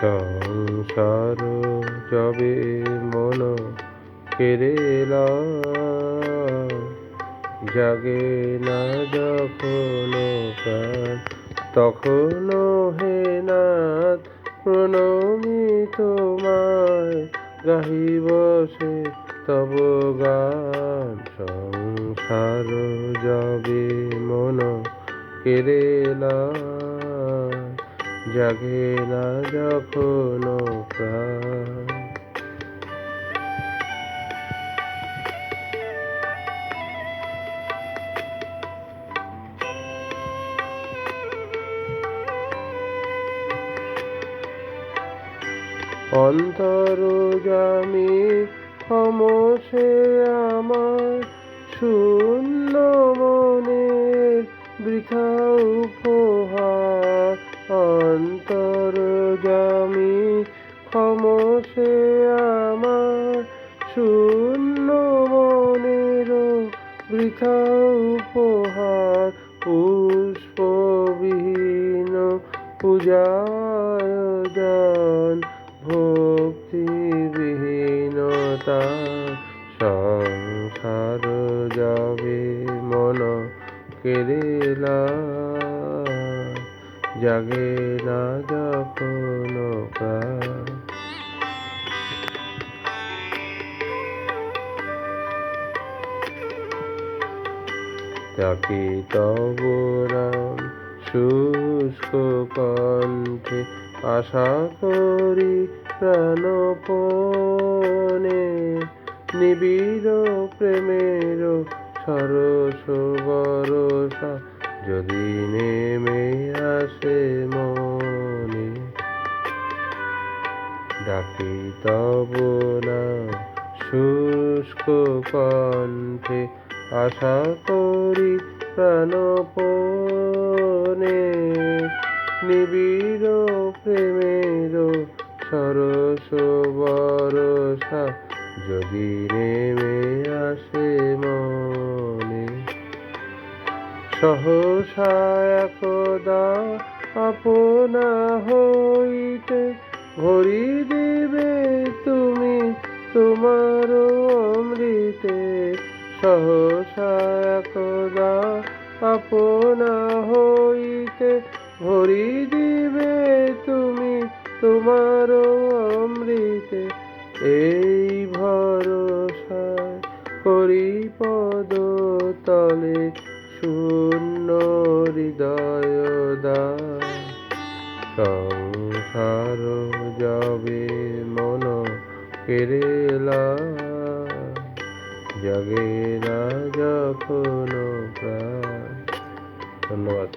সংসার যবে মন কেড়েলা, জাগে না যখন প্রাণ, তখন হে নাথ প্রণমি তোমায়, গাহিব সে তব গান। সংসার যবে মন কেড়েলা, জাগে না যখন প্রাণ। অন্তর্যামী ক্ষমসে আমার শূন্য মনের বৃথা উপহার। অন্তর্যামী ক্ষমসে আমার শূন্য মনের বৃথা উপহার। পুষ্পবিহীন পূজায়জন, ভক্তিবিহীনতা। সংসার যবে মন কেড়েলা, জাগে না যখন প্রাণ। ডাকি তব নাম শুষ্ক কণ্ঠে, আশা করি প্রাণপণে। নিবিড় প্রেমের সরস বরষা যদি নেমে আসে মনে, ডাকি তব নাম শুষ্ক কণ্ঠে, আশা করি প্রাণপণে। নিবিড় প্রেমের সরস বরষা যদি নেমে আসে মনে, সহসা একদা আপনা হইতে ভরি দিবে তুমি তোমার অমৃতে। সহসা একদা আপনা হইতে ভরি দিবে তুমি তোমার অমৃতে। এই ভরসায় করি পদ তলে শূন্য হৃদয় দান। সংসার যবে মন কেড়েলা, জাগে না যখন প্রাণ। ধন্যবাদ।